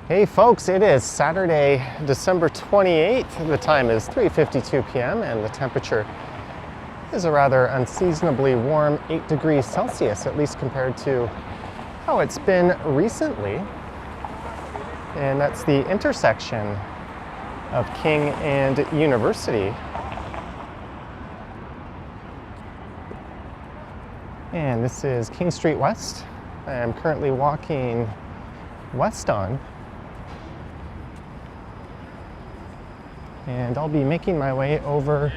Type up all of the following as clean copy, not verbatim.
Hey folks, it is Saturday, December 28th. The time is 3:52 p.m. and the temperature is a rather unseasonably warm 8 degrees Celsius, at least compared to how it's been recently. And that's the intersection of King and University. And this is King Street West. I am currently walking west on. And I'll be making my way over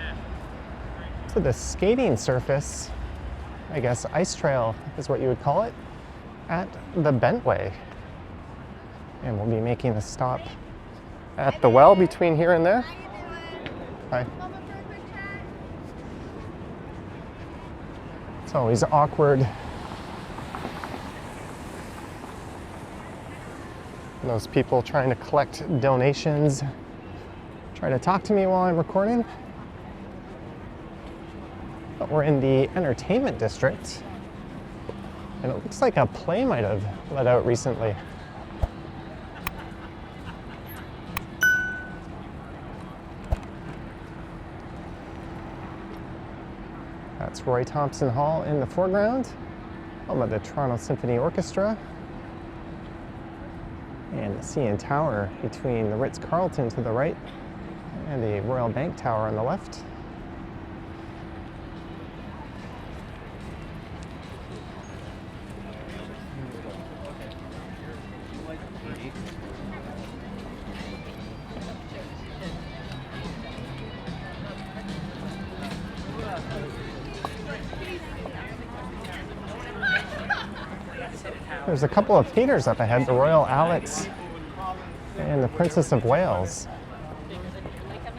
to the skating surface, I guess ice trail is what you would call it, at the Bentway. And we'll be making a stop at the well between here and there. Hi. It's always awkward. Those people trying to collect donations try to talk to me while I'm recording. But we're in the entertainment district, and it looks like a play might have let out recently. That's Roy Thompson Hall in the foreground, home of the Toronto Symphony Orchestra, and the CN Tower between the Ritz-Carlton to the right and the Royal Bank Tower on the left. There's a couple of theaters up ahead, the Royal Alex and the Princess of Wales.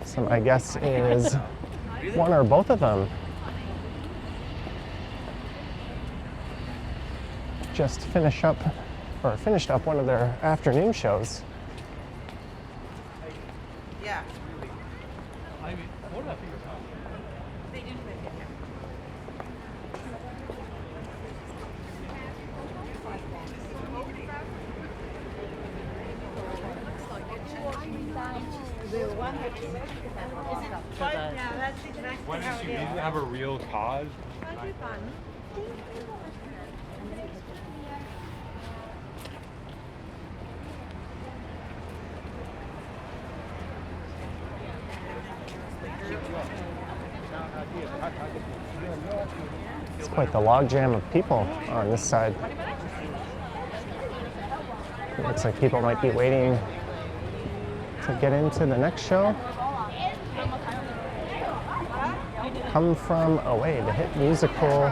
So my guess is one or both of them just finished up one of their afternoon shows. Yeah. That's exactly Why how don't it you is. have a real cause? That'd be fun. It's quite the logjam of people on this side. It looks like people might be waiting to get into the next show. Come From Away, the hit musical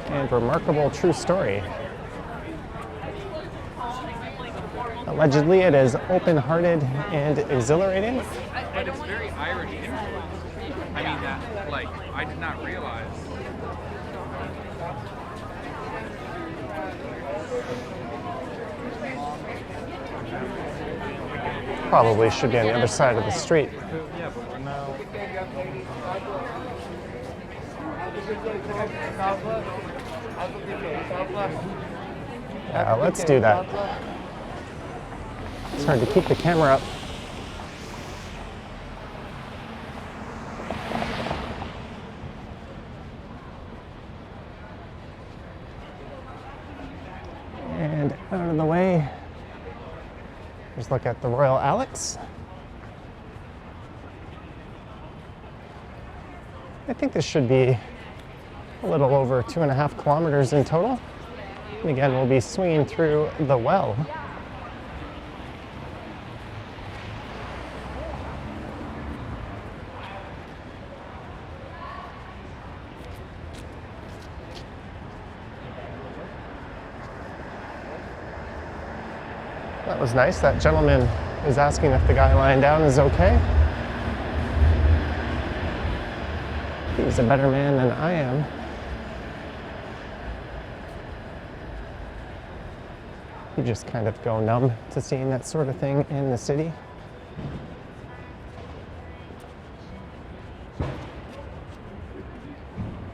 and remarkable true story. Allegedly, it is open-hearted and exhilarating. But it's very Irish influence. I mean, that, like, I did not realize. Probably should be on the other side of the street. Yeah, but we're now. Yeah, let's do that. It's hard to keep the camera up. And out of the way, just look at the Royal Alex. I think this should be a little over 2.5 kilometers in total. And again, we'll be swinging through the well. That was nice. That gentleman is asking if the guy lying down is okay. He's a better man than I am. You just kind of go numb to seeing that sort of thing in the city.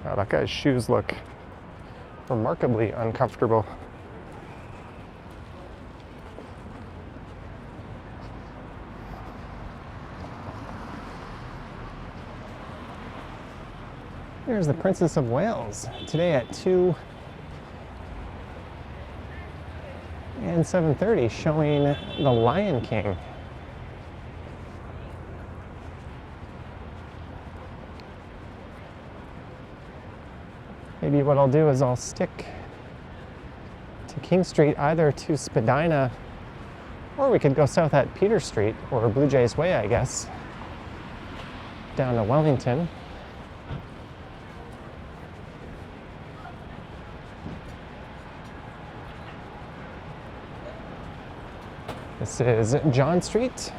Wow, that guy's shoes look remarkably uncomfortable. Here's the Princess of Wales today at 2 and 7:30, showing The Lion King. Maybe what I'll do is I'll stick to King Street, either to Spadina, or we could go south at Peter Street, or Blue Jays Way, I guess, down to Wellington. This is John Street.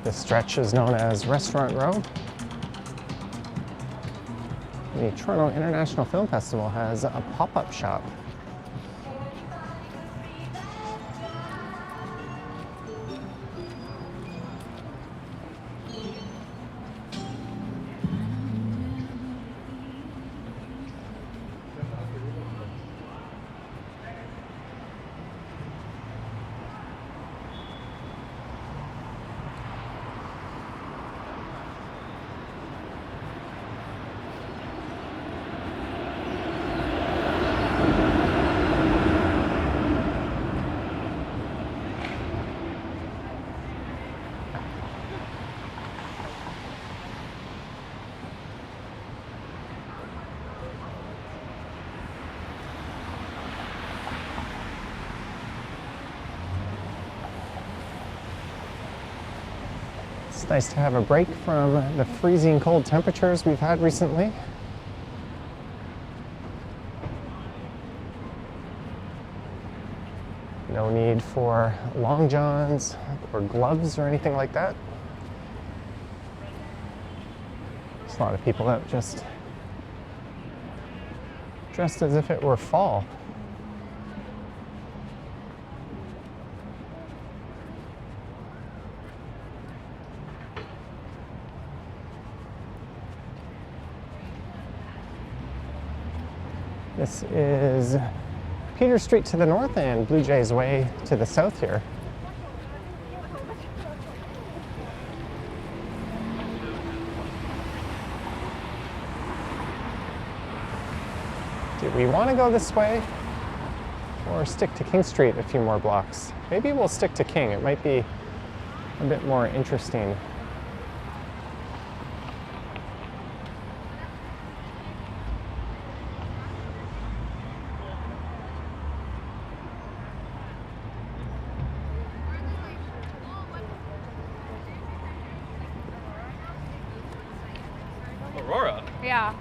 This stretch is known as Restaurant Row. The Toronto International Film Festival has a pop-up shop. It's nice to have a break from the freezing cold temperatures we've had recently. No need for long johns or gloves or anything like that. There's a lot of people out just dressed as if it were fall. This is Peter Street to the north and Blue Jays Way to the south here. Do we want to go this way or stick to King Street a few more blocks? Maybe we'll stick to King. It might be a bit more interesting. Aurora? Yeah.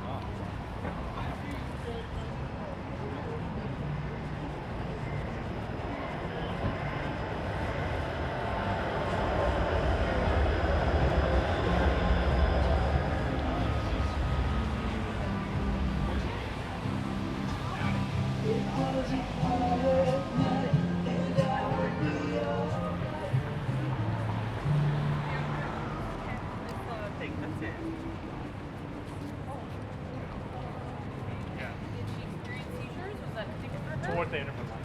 Towards the end of the month.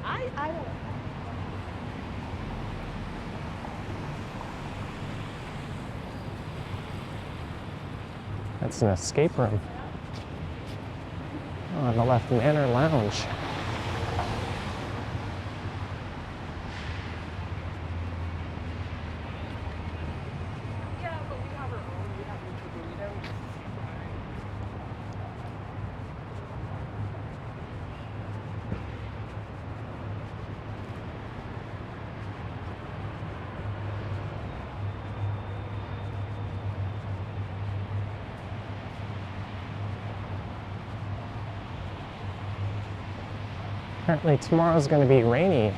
I don't. That's an escape room. Oh, on the left, Manor Lounge. Yeah, but we have our own. We have burritos. Apparently tomorrow's going to be rainy.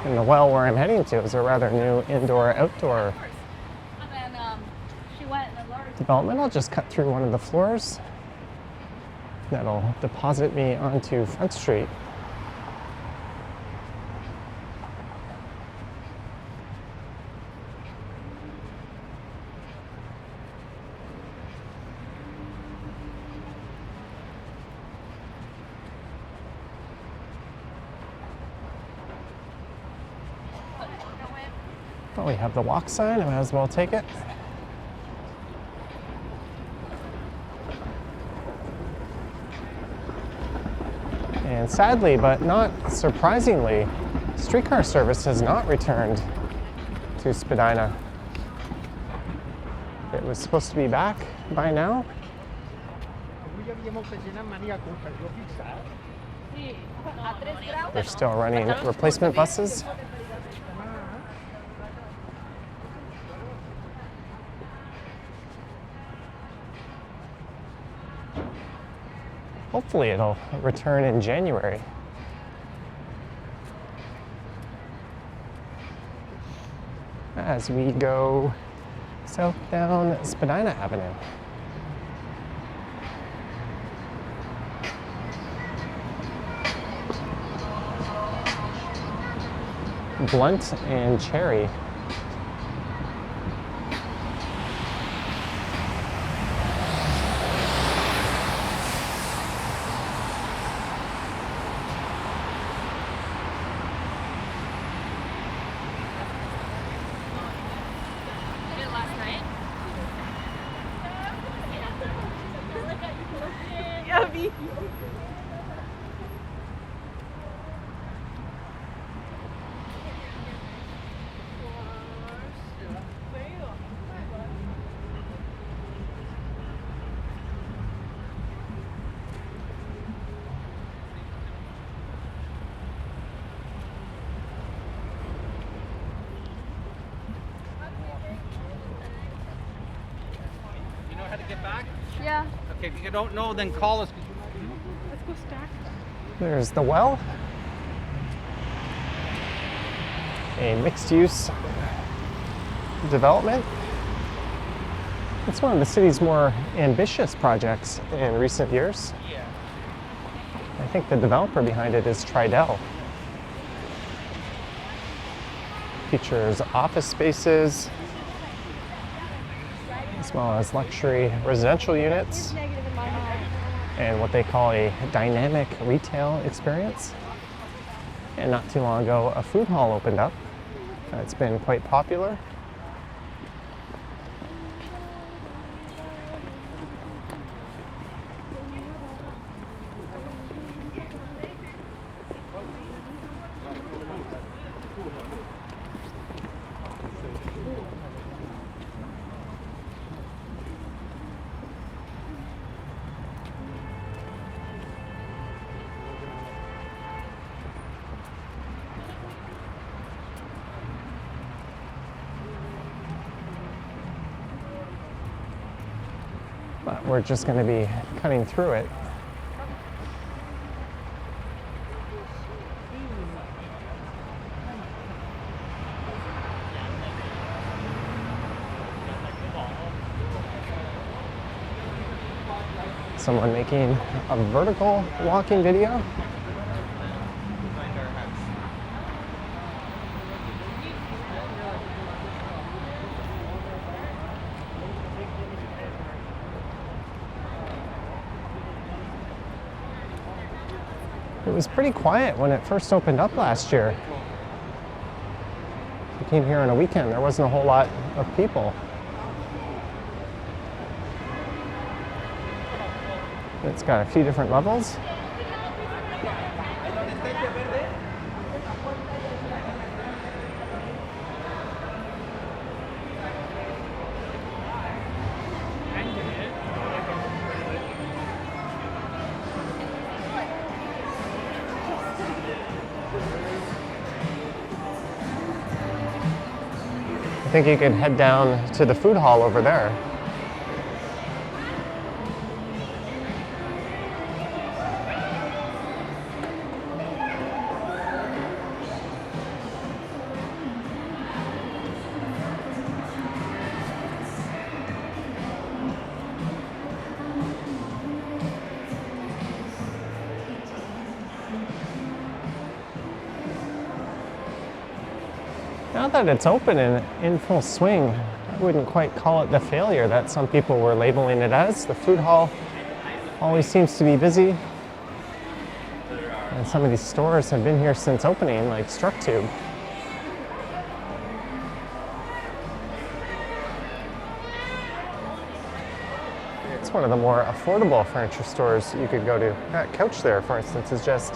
And the well where I'm heading to is a rather new indoor-outdoor And then she went and alerted. development. I'll just cut through one of the floors. That'll deposit me onto Front Street. Oh, we have the walk sign. I might as well take it. And sadly, but not surprisingly, streetcar service has not returned to Spadina. It was supposed to be back by now. They're still running replacement buses. Hopefully it'll return in January. As we go south down Spadina Avenue. Blunt and Cherry. Last night. Yummy. You know how to get back? Yeah. Okay, if you don't know, then call us. Let's go stack. There's the well. A mixed-use development. It's one of the city's more ambitious projects in recent years. Yeah. I think the developer behind it is Tridel. Features office spaces, as well as luxury residential units, Negative in my mind. and what they call a dynamic retail experience. And not too long ago, a food hall opened up. It's been quite popular. But we're just going to be cutting through it. Someone making a vertical walking video. It was pretty quiet when it first opened up last year. I came here on a weekend, there wasn't a whole lot of people. It's got a few different levels. I think you could head down to the food hall over there. Now that it's open and in full swing, I wouldn't quite call it the failure that some people were labeling it as. The food hall always seems to be busy. And some of these stores have been here since opening, like Structube. It's one of the more affordable furniture stores you could go to. That couch there, for instance, is just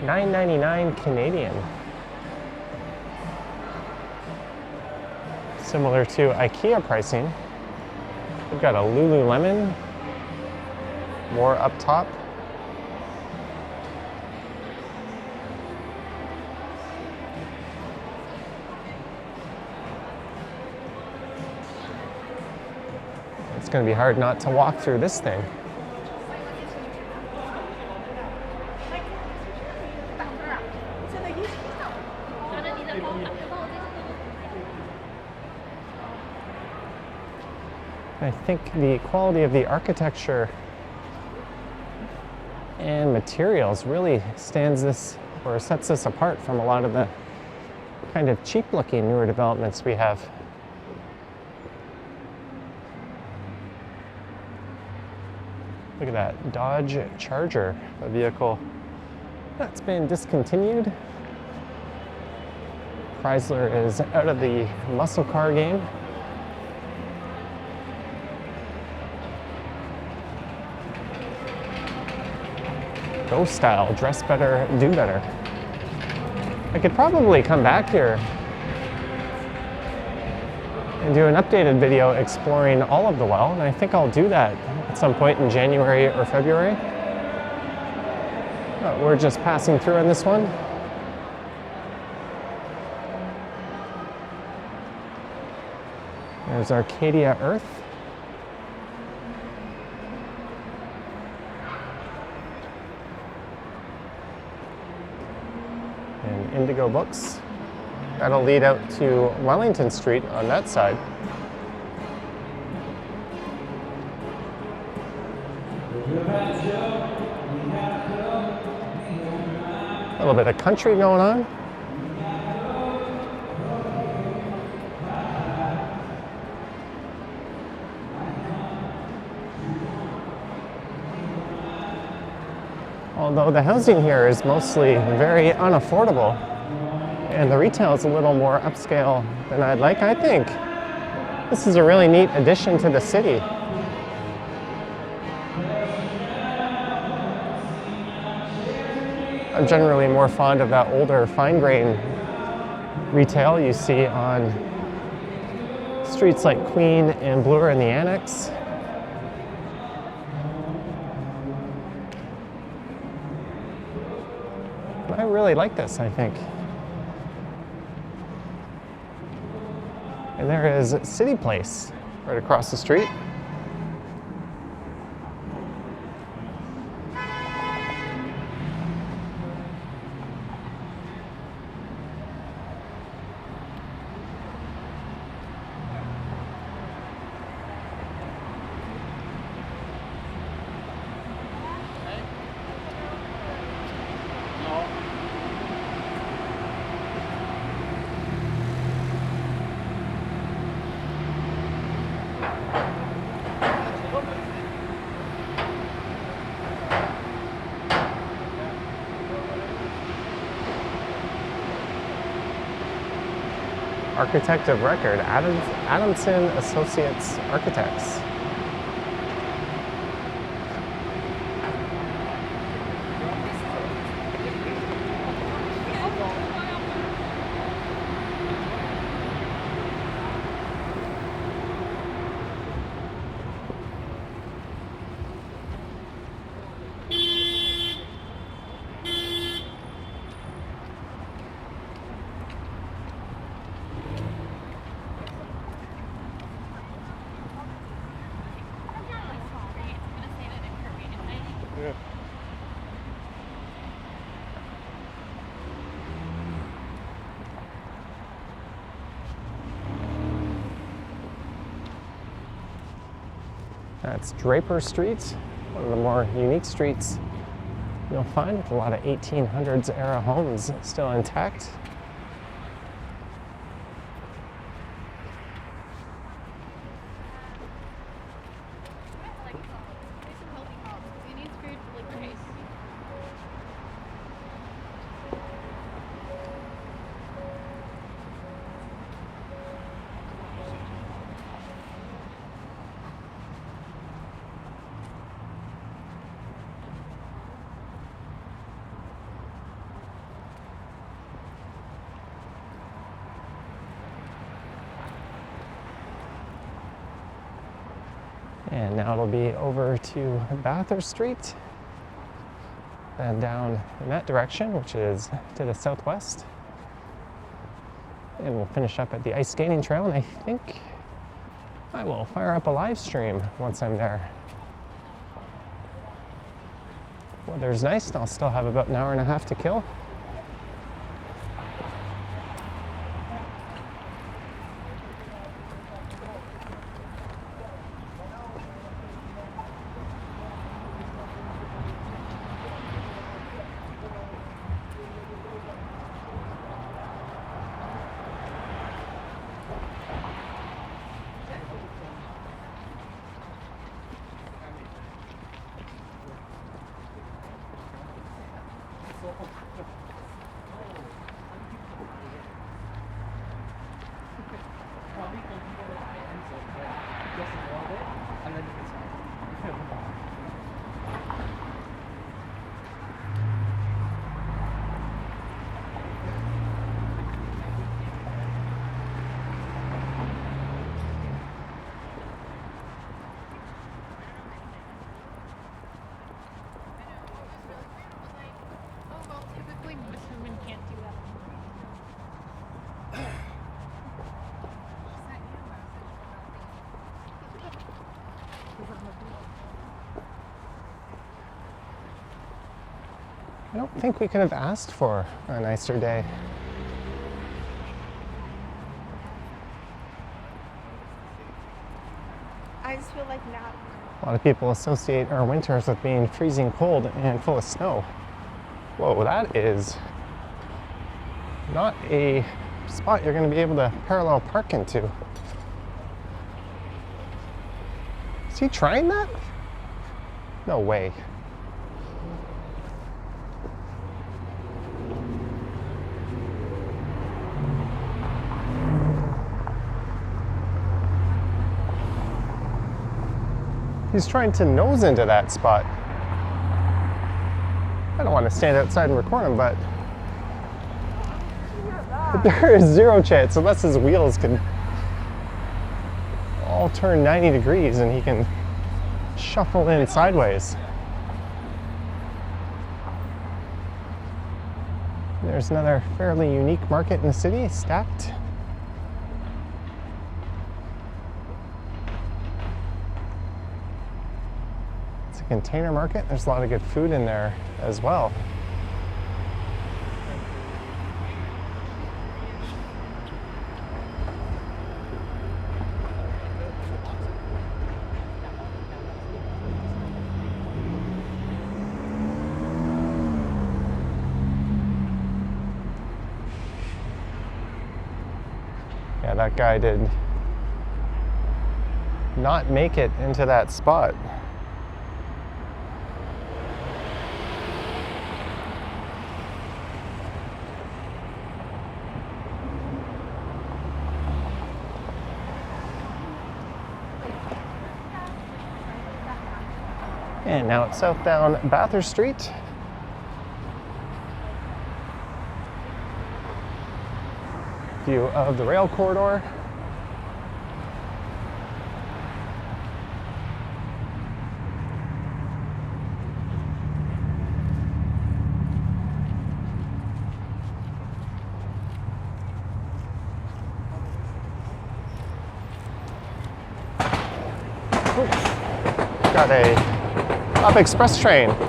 $9.99 Canadian. Similar to IKEA pricing. We've got a Lululemon, more up top. It's going to be hard not to walk through this thing. I think the quality of the architecture and materials really stands this, or sets this apart from a lot of the kind of cheap looking newer developments we have. Look at that Dodge Charger, a vehicle that's been discontinued. Chrysler is out of the muscle car game. Go style, dress better, do better. I could probably come back here and do an updated video exploring all of the well, and I think I'll do that at some point in January or February. We're just passing through on this one. There's Arcadia Earth. And Indigo Books. That'll lead out to Wellington Street on that side. A little bit of country going on. Although the housing here is mostly very unaffordable, and the retail is a little more upscale than I'd like, I think this is a really neat addition to the city. I'm generally more fond of that older fine grain retail you see on streets like Queen and Bloor in the Annex. I really like this, I think. And there is City Place right across the street. Architect of record, Adamson Associates Architects. That's Draper Street, one of the more unique streets you'll find, with a lot of 1800s era homes still intact. And now it'll be over to Bathurst Street, then down in that direction, which is to the southwest. And we'll finish up at the ice skating trail, and I think I will fire up a live stream once I'm there. Weather's nice, and I'll still have about an hour and a half to kill. I don't think we could have asked for a nicer day. I just feel like now. A lot of people associate our winters with being freezing cold and full of snow. Whoa, that is not a spot you're going to be able to parallel park into. Is he trying that? No way. He's trying to nose into that spot. I don't want to stand outside and record him, but there is zero chance, unless his wheels can all turn 90 degrees and he can shuffle in sideways. There's another fairly unique market in the city, stacked. Container market. There's a lot of good food in there as well. Yeah, that guy did not make it into that spot. And now it's south down Bathurst Street. View of the rail corridor. Got a up express train. So,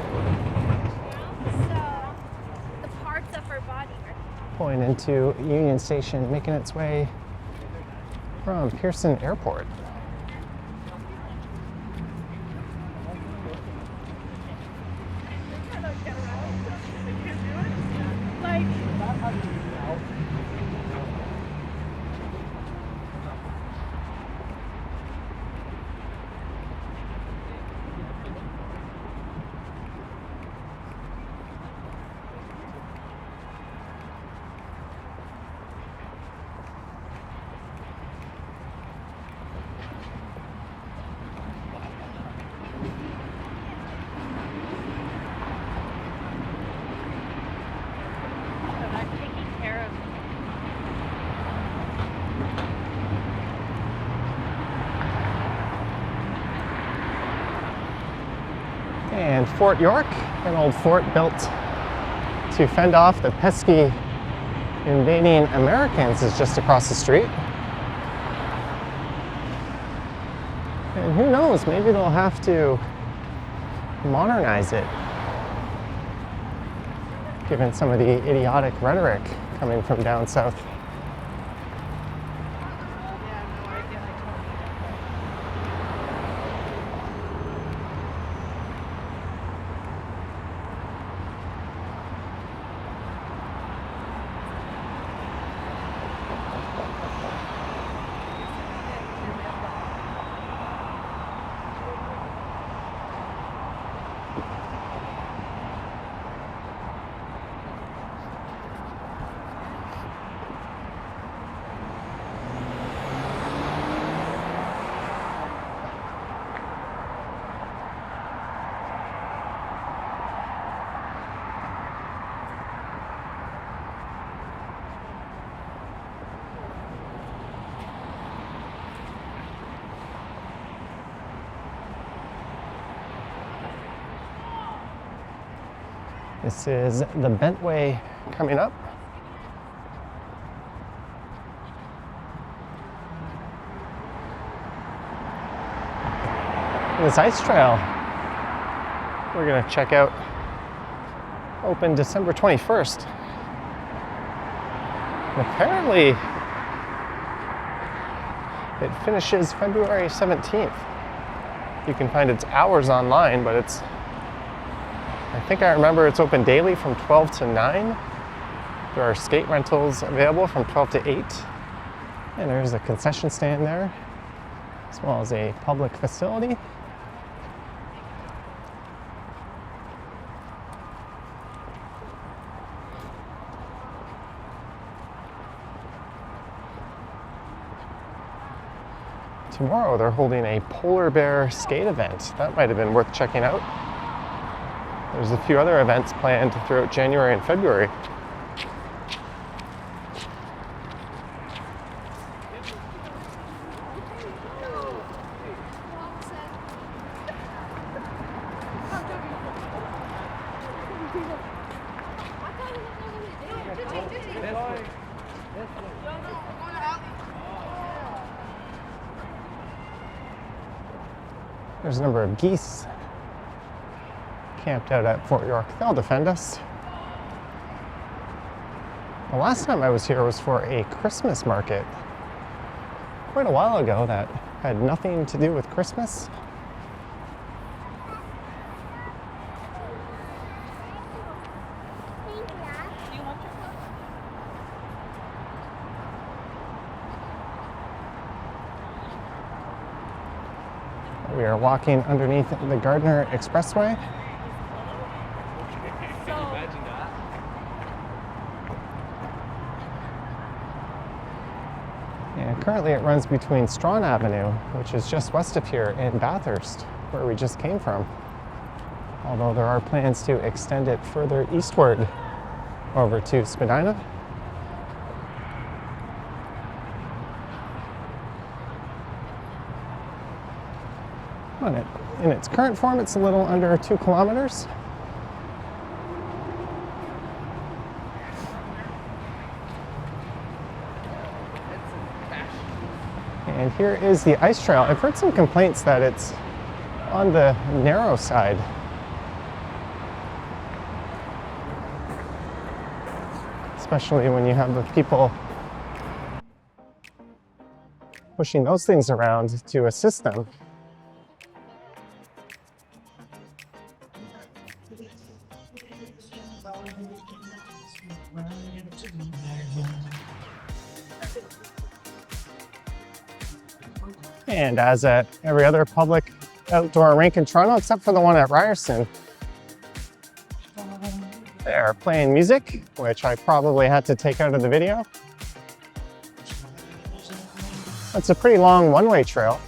the parts of her body are Pulling into Union Station, making its way from Pearson Airport. And Fort York, an old fort built to fend off the pesky invading Americans, is just across the street. And who knows, maybe they'll have to modernize it, given some of the idiotic rhetoric coming from down south. This is the Bentway coming up. This ice trail we're going to check out opened December 21st. And apparently it finishes February 17th. You can find its hours online, but I think I remember it's open daily from 12 to 9. There are skate rentals available from 12 to 8. And there's a concession stand there, as well as a public facility. Tomorrow they're holding a polar bear skate event. That might have been worth checking out. There's a few other events planned throughout January and February. There's a number of geese camped out at Fort York. They'll defend us. The last time I was here was for a Christmas market quite a while ago that had nothing to do with Christmas. We are walking underneath the Gardner Expressway. And currently it runs between Strawn Avenue, which is just west of here, and Bathurst, where we just came from. Although there are plans to extend it further eastward over to Spadina. In its current form, it's a little under 2 kilometers. And here is the ice trail. I've heard some complaints that it's on the narrow side. Especially when you have the people pushing those things around to assist them. And as at every other public outdoor rink in Toronto, except for the one at Ryerson, they're playing music, which I probably had to take out of the video. That's a pretty long one-way trail.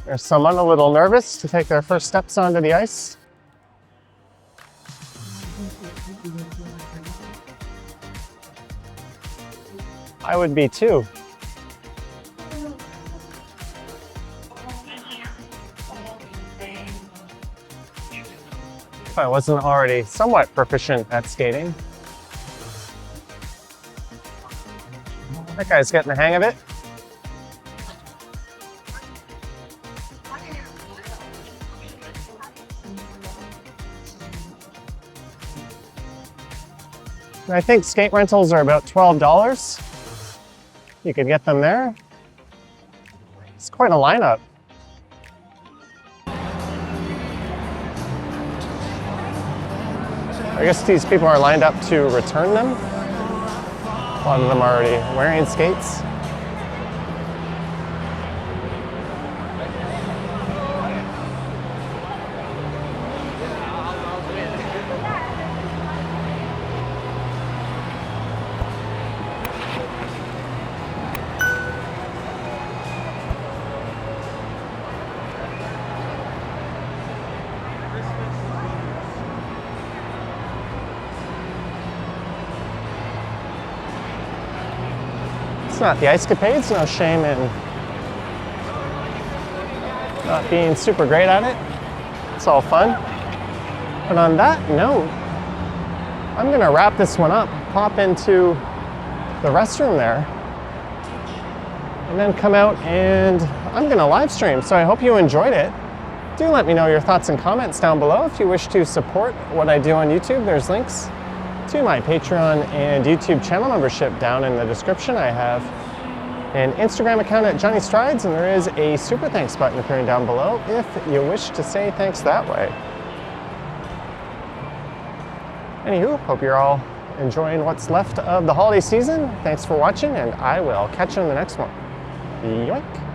There's someone a little nervous to take their first steps onto the ice. I would be too. If I wasn't already somewhat proficient at skating. That guy's getting the hang of it. I think skate rentals are about $12. You could get them there. It's quite a lineup. I guess these people are lined up to return them. A lot of them are already wearing skates. Not the ice capades, no shame in not being super great at it. It's all fun. But on that note, I'm gonna wrap this one up, pop into the restroom there, and then come out and I'm gonna live stream. So I hope you enjoyed it. Do let me know your thoughts and comments down below. If you wish to support what I do on YouTube, there's links to my Patreon and YouTube channel membership down in the description. I have an Instagram account at Johnny Strides, and there is a super thanks button appearing down below if you wish to say thanks that way. Anywho, hope you're all enjoying what's left of the holiday season. Thanks for watching, and I will catch you in the next one. Yoink!